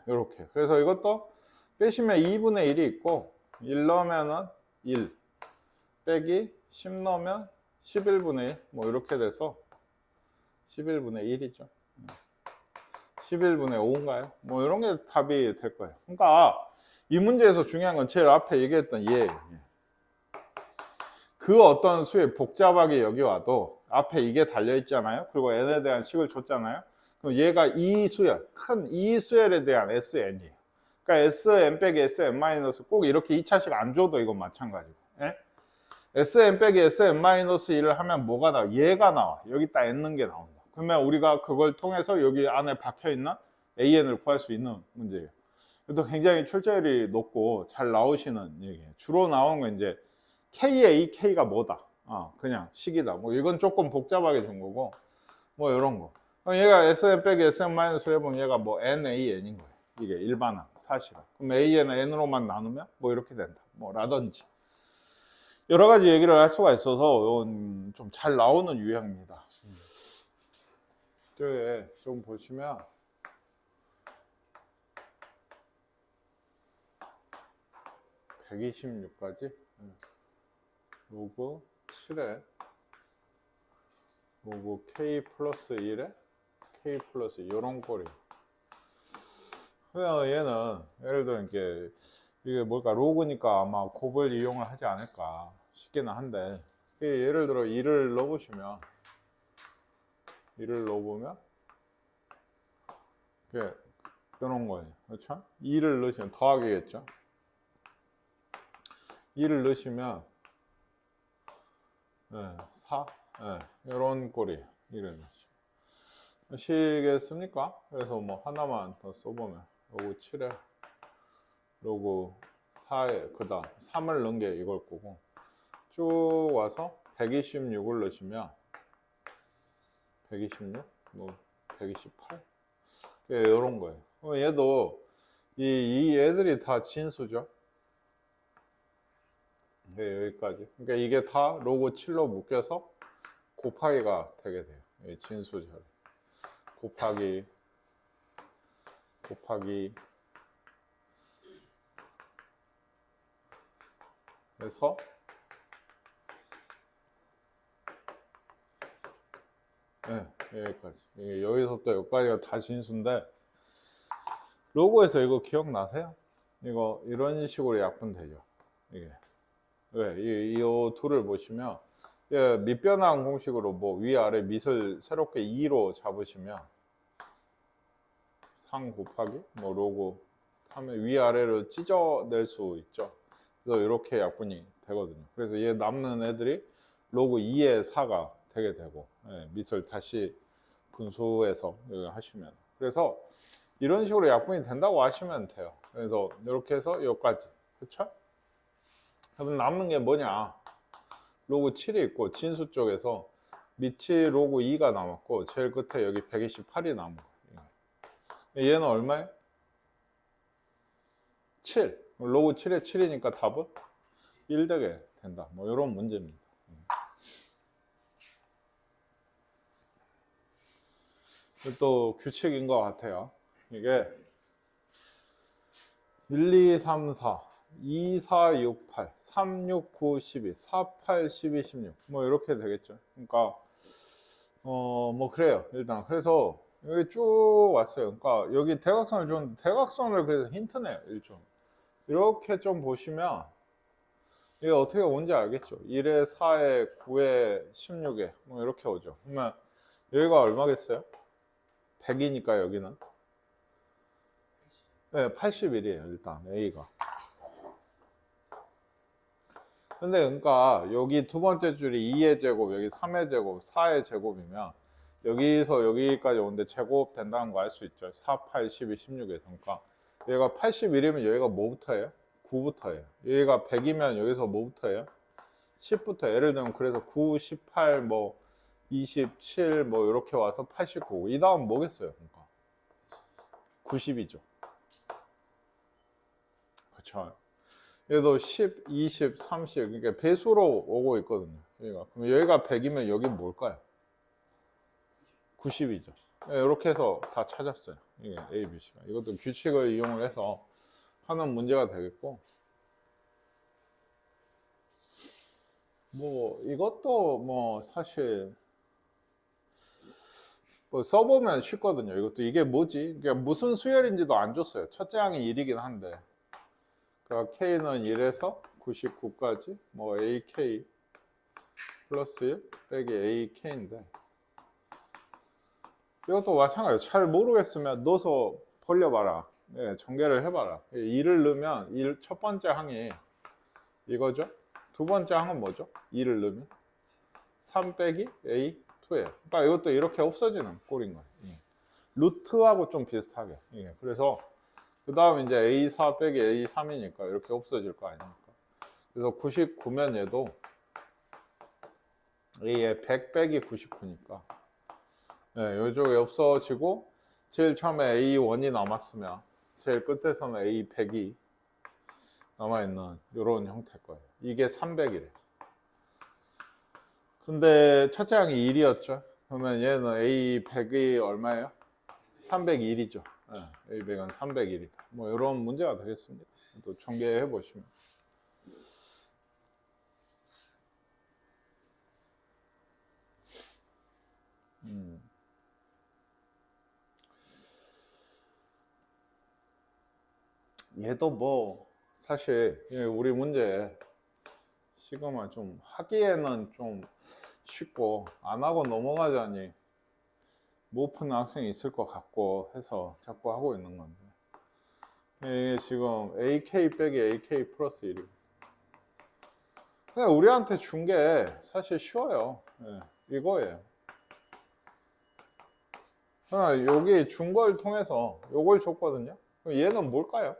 이렇게. 그래서 이것도 빼시면 2분의 1이 있고 1 넣으면은 1 빼기 10 넣으면 11분의 1 뭐 이렇게 돼서 11분의 1이죠. 11분의 5인가요? 뭐 이런 게 답이 될 거예요. 그러니까 이 문제에서 중요한 건 제일 앞에 얘기했던 얘예요. 그 어떤 수에 복잡하게 여기 와도 앞에 이게 달려 있잖아요. 그리고 n에 대한 식을 줬잖아요. 그럼 얘가 이 수열, 큰 이 수열에 대한 sn이에요. 그러니까 sn 빼기 sn 마이너스 꼭 이렇게 2차식 안 줘도 이건 마찬가지고. sn 빼기 sn 마이너스 1을 하면 뭐가 나와? 얘가 나와. 여기 딱 n는 게 나온다. 그러면 우리가 그걸 통해서 여기 안에 박혀있는 an을 구할 수 있는 문제예요. 그래도 굉장히 출제율이 높고 잘 나오시는 얘기예요. 주로 나온 건 이제 K의 K가 뭐다? 그냥 식이다. 뭐 이건 조금 복잡하게 준 거고, 뭐 이런 거. 얘가 SN 빼기 SN 마이너스 해보면 얘가 뭐 NAN인 거예요. 이게 일반항, 사실은. 그럼 AN을 N으로만 나누면 뭐 이렇게 된다. 뭐 라든지. 여러 가지 얘기를 할 수가 있어서 좀 잘 나오는 유형입니다. 좀 보시면, (126까지) 로그 7에 로그 k 플러스 1에 k 플러스 2 이런 꼴이. 그냥 얘는 예를 들어 이렇게 이게 뭘까? 로그니까 아마 곱을 이용을 하지 않을까 싶기는 한데, 예를 들어 2를 넣어보시면, 2를 넣어보면 이렇게 이런 거예요. 그렇죠? 2를 넣으시면 더하기겠죠? 2를 넣으시면 4, 이런 꼴이에요. 2를 넣으시면. 아시겠습니까? 그래서 뭐 하나만 더 써보면 로그 7에 로그 4에 그 다음 3을 넣은 게 이걸 거고, 쭉 와서 126을 넣으시면 126, 뭐 128, 이런 거예요. 얘도 이 애들이 다 진수죠. 네, 여기까지. 그러니까 이게 다 로그 7로 묶여서 곱하기가 되게 돼요. 이 진수절. 곱하기 해서 여기까지. 여기서부터 여기까지가 다 진수인데, 로그에서 이거 기억나세요? 이거 이런 식으로 약분되죠. 이게 이 둘을 보시면 밑변환 공식으로 뭐 위아래 밑을 새롭게 2로 잡으시면 3 곱하기 뭐 로그 3의 위아래로 찢어낼 수 있죠. 그래서 이렇게 약분이 되거든요. 그래서 얘 남는 애들이 로그 2의 4가 되게 되고, 밑을 다시 분수해서 하시면, 그래서 이런 식으로 약분이 된다고 하시면 돼요. 그래서 이렇게 해서 여기까지. 그렇죠? 그럼 남는 게 뭐냐? 로그 7이 있고 진수 쪽에서 밑이 로그 2가 남았고 제일 끝에 여기 128이 남은 거예요. 얘는 얼마예요? 7. 로그 7에 7이니까 답은 1 되게 된다. 뭐 이런 문제입니다. 또 규칙인 것 같아요. 이게 1, 2, 3, 4, 2, 4, 6, 8, 3, 6, 9, 12, 4, 8, 12, 16. 뭐 이렇게 되겠죠. 그러니까 뭐 그래요. 일단 그래서 여기 쭉 왔어요. 그러니까 여기 대각선을 줬는데 대각선을 그래서 힌트네요. 일종. 이렇게 좀 보시면 이게 어떻게 오는지 알겠죠. 1에 4에 9에 16에 뭐 이렇게 오죠. 그러면 여기가 얼마겠어요? 100이니까 여기는 81이에요. 일단 A가. 근데 그러니까 여기 두 번째 줄이 2의 제곱, 여기 3의 제곱, 4의 제곱이면 여기서 여기까지 오는데 제곱 된다는 거 알 수 있죠. 4, 8, 12, 16에서. 그러니까 얘가 81이면 여기가 뭐부터 해요? 9부터 해요. 여기가 100이면 여기서 뭐부터 해요? 10부터. 예를 들면 그래서 9, 18, 뭐 27, 뭐 이렇게 와서 89. 이 다음 뭐겠어요? 그러니까 90이죠. 그렇죠. 얘도 10, 20, 30, 그러니까 배수로 오고 있거든요. 여기가. 그럼 여기가 100이면 여기 뭘까요? 90이죠. 이렇게 해서 다 찾았어요. 이게 A, B, C가. 이것도 규칙을 이용을 해서 하는 문제가 되겠고, 뭐 이것도 뭐 사실 뭐 써보면 쉽거든요. 이것도 이게 뭐지? 그러니까 무슨 수열인지도 안 줬어요. 첫째 항이 1이긴 한데, 그러니까 K는 1에서 99까지 뭐 AK 플러스 1 빼기 AK인데, 이것도 마찬가지예요. 잘 모르겠으면 넣어서 벌려봐라. 전개를 해봐라. 2를 넣으면 첫 번째 항이 이거죠. 두 번째 항은 뭐죠? 2를 넣으면 3 빼기 A2예요. 그러니까 이것도 이렇게 없어지는 꼴인 거예요. 루트하고 좀 비슷하게. 그래서 그 다음 이제 A4 빼기 A3이니까 이렇게 없어질 거 아닙니까? 그래서 99면 얘도 A에 100 빼기 99니까 이쪽에 없어지고, 제일 처음에 A1이 남았으면 제일 끝에서는 A100이 남아있는 이런 형태일 거예요. 이게 300이래. 근데 첫째 항이 1이었죠. 그러면 얘는 A100이 얼마예요? 301이죠. A100은 301이다. 뭐 이런 문제가 되겠습니다. 또 전개해 보시면. 얘도 뭐 사실 우리 문제 시그마 좀 하기에는 좀 쉽고 안 하고 넘어가자니 못 푸는 학생이 있을 것 같고 해서 자꾸 하고 있는 건데, 이게 지금 AK 빼기 AK 플러스 1이 그냥 우리한테 준 게 사실 쉬워요. 이거예요. 여기 준 걸 통해서 요걸 줬거든요. 그럼 얘는 뭘까요?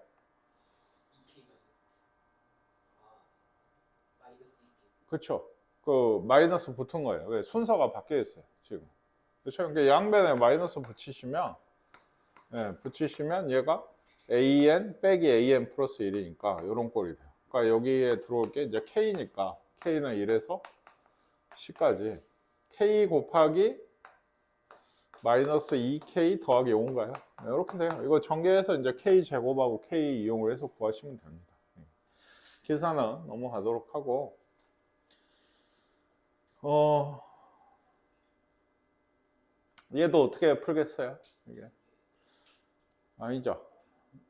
그렇죠. 그 마이너스 붙은 거예요. 왜? 순서가 바뀌어 있어요 지금. 그렇죠. 그러니까 양변에 마이너스 붙이시면 얘가 AN 빼기 AN 플러스 1이니까 이런 꼴이 돼요. 그러니까 여기에 들어올 게 이제 K니까 K는 1에서 C까지 K 곱하기 마이너스 2K 더하기 5인가요? 이렇게 돼요. 이거 전개해서 이제 K 제곱하고 K 이용을 해서 구하시면 됩니다. 계산은 넘어가도록 하고, 얘도 어떻게 풀겠어요? 이게 아니죠.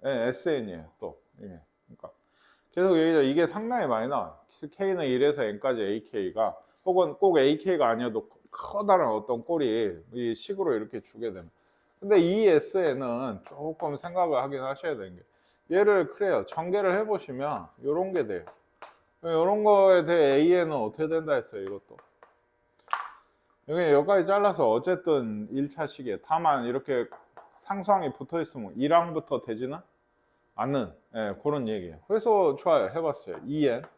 SN이에요. 또 이게 그러니까 계속 이게 상당히 많이 나와요. K는 1에서 N까지 AK가 혹은 꼭 AK가 아니어도 커다란 어떤 꼴이 이 식으로 이렇게 주게 됩니다. 근데 이 SN은 조금 생각을 하긴 하셔야 되는 게, 얘를 그래요. 전개를 해보시면 이런 게 돼요. 이런 거에 대해 AN은 어떻게 된다 했어요. 이것도 여기까지 잘라서 어쨌든 1차 식에 다만 이렇게 상수항이 붙어 있으면 1항부터 되지는 않는 그런 얘기예요. 그래서 좋아요. 해봤어요. 2n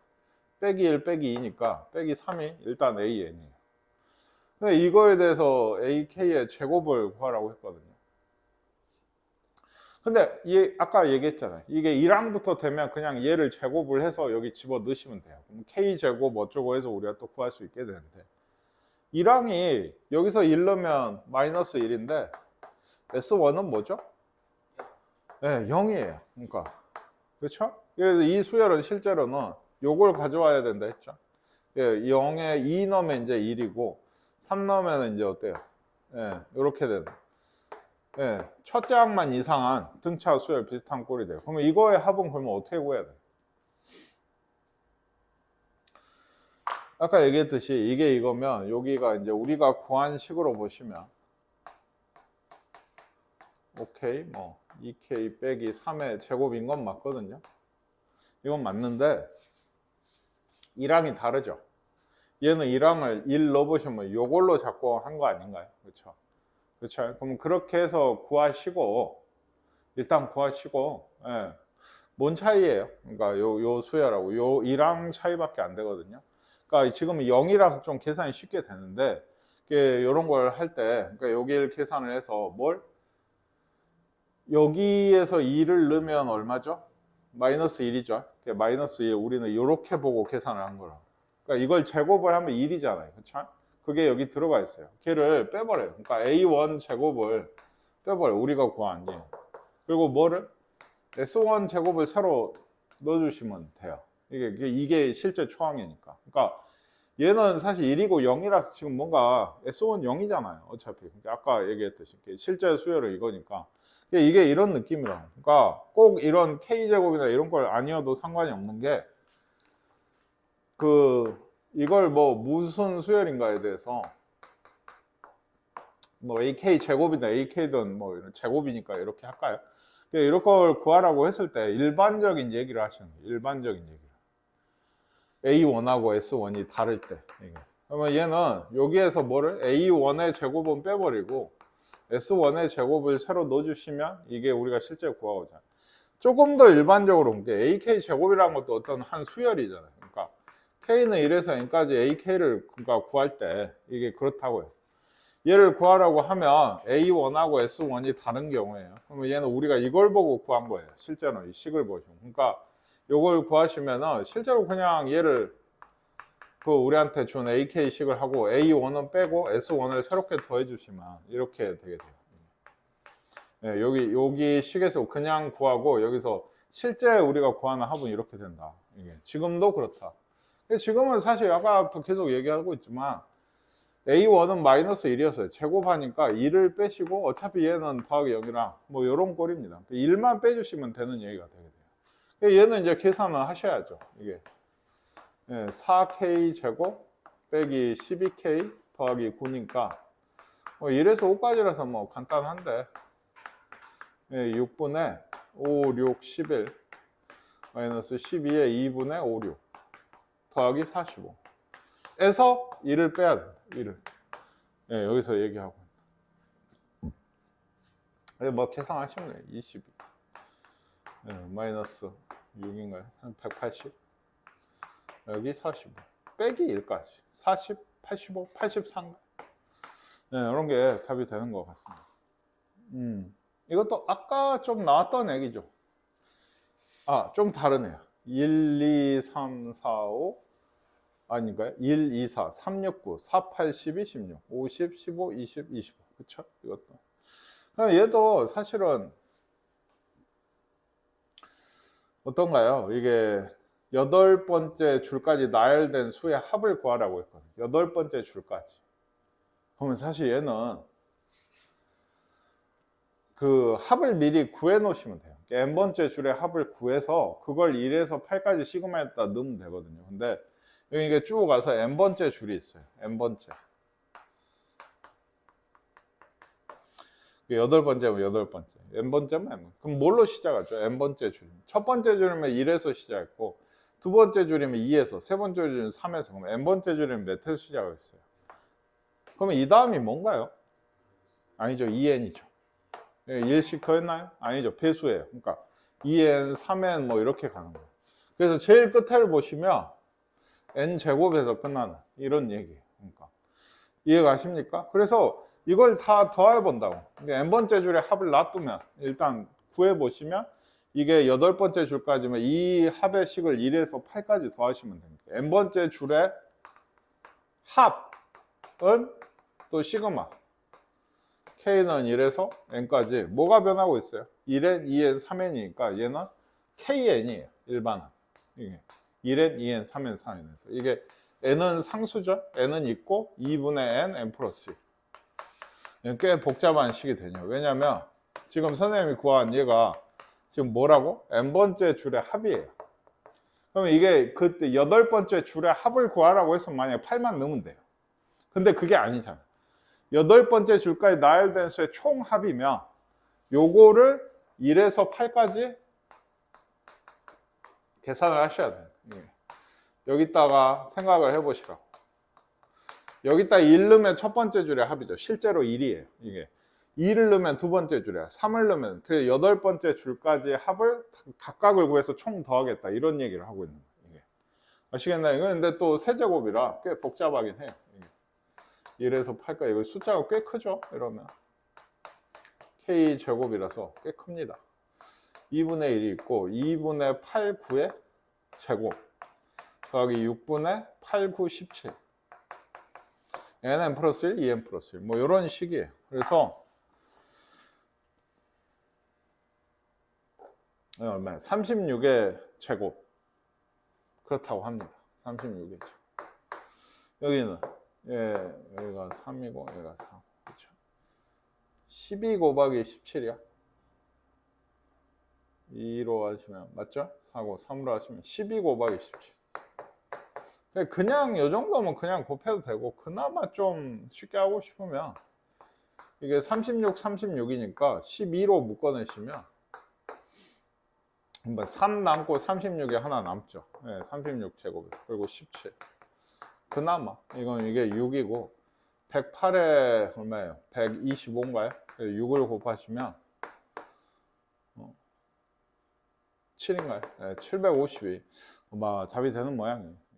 빼기 1 빼기 2니까 빼기 3이 일단 AN이에요. 근데 이거에 대해서 AK의 제곱을 구하라고 했거든요. 근데 아까 얘기했잖아요. 이게 1항부터 되면 그냥 얘를 제곱을 해서 여기 집어 넣으시면 돼요. 그럼 K 제곱 어쩌고 해서 우리가 또 구할 수 있게 되는데, 1항이 여기서 1 넣으면 마이너스 1인데 S1은 뭐죠? 네, 0이에요. 그러니까 그렇죠? 그래서 이 수열은 실제로는 요걸 가져와야 된다 했죠. 0에 2 넣으면 이제 1이고 3 넣으면 이제 어때요? 이렇게 되는. 첫째 항만 이상한 등차 수열 비슷한 꼴이 돼요. 그러면 이거의 합은 그러면 어떻게 구해야 돼요? 아까 얘기했듯이 이게 이거면 여기가 이제 우리가 구한 식으로 보시면 오케이 뭐 2K 빼기 3의 제곱인 건 맞거든요. 이건 맞는데 1항이 다르죠. 얘는 1항을 1 넣어보시면 이걸로 자꾸 한 거 아닌가요? 그렇죠? 그렇죠. 그럼 그렇게 해서 구하시고, 일단 구하시고, 뭔 차이예요? 그러니까 요 수열하고 요 1항 차이밖에 안 되거든요. 그러니까 지금 0이라서 좀 계산이 쉽게 되는데, 이런 걸 할 때, 그러니까 여기를 계산을 해서 여기에서 2를 넣으면 얼마죠? 마이너스 1이죠. 마이너스 1, 우리는 이렇게 보고 계산을 한 거라. 그러니까 이걸 제곱을 하면 1이잖아요. 그렇죠? 그게 여기 들어가 있어요. 걔를 빼버려요. 그러니까 A1 제곱을 빼버려요. 우리가 구한 게. 그리고 뭐를? S1 제곱을 새로 넣어주시면 돼요. 이게 실제 초항이니까. 그러니까 얘는 사실 1이고 0이라서 지금 뭔가 S1 0이잖아요. 어차피. 그러니까 아까 얘기했듯이 실제 수열은 이거니까. 이게 이런 느낌이라. 그러니까 꼭 이런 K제곱이나 이런 걸 아니어도 상관이 없는 게, 이걸 뭐 무슨 수열인가에 대해서 뭐 AK 제곱이나 AK든 뭐 이런 제곱이니까 이렇게 할까요? 이런 걸 구하라고 했을 때 일반적인 얘기를 하시는 거예요. 일반적인 얘기를. A1하고 S1이 다를 때. 그러면 얘는 여기에서 뭐를 A1의 제곱은 빼버리고 S1의 제곱을 새로 넣어주시면 이게 우리가 실제 구하고자. 조금 더 일반적으로 본 게 AK 제곱이라는 것도 어떤 한 수열이잖아요. 그러니까 K는 1에서 N까지 AK를 구할 때 이게 그렇다고요. 얘를 구하라고 하면 A1하고 S1이 다른 경우에요. 그러면 얘는 우리가 이걸 보고 구한 거예요. 실제로 이 식을 보시면. 그러니까 이걸 구하시면은 실제로 그냥 얘를 우리한테 준 AK 식을 하고 A1은 빼고 S1을 새롭게 더해 주시면 이렇게 되게 돼요. 여기 식에서 그냥 구하고 여기서 실제 우리가 구하는 합은 이렇게 된다. 지금도 그렇다. 지금은 사실 아까부터 계속 얘기하고 있지만 A1은 마이너스 1이었어요. 제곱하니까 2를 빼시고 어차피 얘는 더하기 0이라 뭐 이런 꼴입니다. 1만 빼주시면 되는 얘기가 되게 돼요. 얘는 이제 계산을 하셔야죠. 이게 4K 제곱 빼기 12K 더하기 9니까 1에서 5까지라서 뭐 간단한데 6분의 5, 6, 11 마이너스 12에 2분의 5, 6 더하기 45 에서 1을 빼야 된다. 1을 여기서 얘기하고 뭐 계산하시면 돼요. 22 마이너스 6인가요? 180 여기 45 빼기 1까지 40, 85, 83 이런 게 답이 되는 것 같습니다. 이것도 아까 좀 나왔던 얘기죠. 좀 다르네요. 1, 2, 3, 4, 5 아닌가요? 1, 2, 4, 3, 6, 9, 4, 8, 12, 16, 50, 15, 20, 25 그쵸? 이것도 얘도 사실은 어떤가요? 이게 8번째 줄까지 나열된 수의 합을 구하라고 했거든요. 8번째 줄까지. 그러면 사실 얘는 그 합을 미리 구해 놓으시면 돼요. n번째 줄의 합을 구해서 그걸 1에서 8까지 시그마에다 넣으면 되거든요. 근데 여기 이게 쭉 가서 n번째 줄이 있어요. n번째. 8번째면 8번째. n번째면 n. 그럼 뭘로 시작하죠? n번째 줄. 첫 번째 줄이면 1에서 시작했고, 두 번째 줄이면 2에서, 세 번째 줄이면 3에서, 그럼 n번째 줄이면 몇에서 시작했어요? 그러면 이 다음이 뭔가요? 아니죠. 2n이죠. 1씩 더 했나요? 아니죠. 배수예요. 그러니까 2n, 3n 뭐 이렇게 가는 거예요. 그래서 제일 끝을 보시면 n제곱에서 끝나는 이런 얘기예요. 그러니까 이해가십니까? 그래서 이걸 다 더해 본다고. n번째 줄에 합을 놔두면 일단 구해 보시면 이게 8번째 줄까지면 이 합의 식을 1에서 8까지 더하시면 됩니다. n번째 줄의 합은 또 시그마 K는 1에서 N까지 뭐가 변하고 있어요? 1N, 2N, 3N이니까 얘는 KN이에요. 일반항. 이게 1N, 2N, 3N, 4N에서. 이게 N은 상수죠? N은 있고 2분의 N, N 플러스 1. 꽤 복잡한 식이 되죠. 왜냐면 지금 선생님이 구한 얘가 지금 뭐라고? N번째 줄의 합이에요. 그러면 이게 그때 8번째 줄의 합을 구하라고 했으면 만약에 8만 넣으면 돼요. 근데 그게 아니잖아. 8번째 줄까지 나열된 수의 총 합이면 요거를 1에서 8까지 계산을 하셔야 돼요. 여기다가 생각을 해보시라고. 여기다 1 넣으면 첫 번째 줄의 합이죠. 실제로 1이에요. 이게 2를 넣으면 두 번째 줄이야. 3을 넣으면 그 8번째 줄까지의 합을 각각을 구해서 총 더하겠다. 이런 얘기를 하고 있는 거예요. 아시겠나요? 이거 근데 또 세제곱이라 꽤 복잡하긴 해요. 1에서 8까지 이거 숫자가 꽤 크죠? 이러면 K제곱이라서 꽤 큽니다. 2분의 1이 있고 2분의 8, 9의 제곱 더하기 6분의 8, 9, 17 nn 플러스 1, 2n 플러스 1 뭐 이런 식이에요. 그래서 얼마예요? 36의 제곱 그렇다고 합니다. 36의 제곱. 여기는 여기가 3이고 얘가 4 그렇죠? 12 곱하기 17이야 2로 하시면 맞죠? 4고 3으로 하시면 12 곱하기 17 그냥 이 정도면 그냥 곱해도 되고 그나마 좀 쉽게 하고 싶으면 이게 36, 36이니까 12로 묶어내시면 3 남고 36에 하나 남죠. 36제곱 그리고 17 그나마 이건 이게 6이고 108에 얼마예요? 125인가요? 6을 곱하시면 7인가요? 752 아마 답이 되는 모양이에요.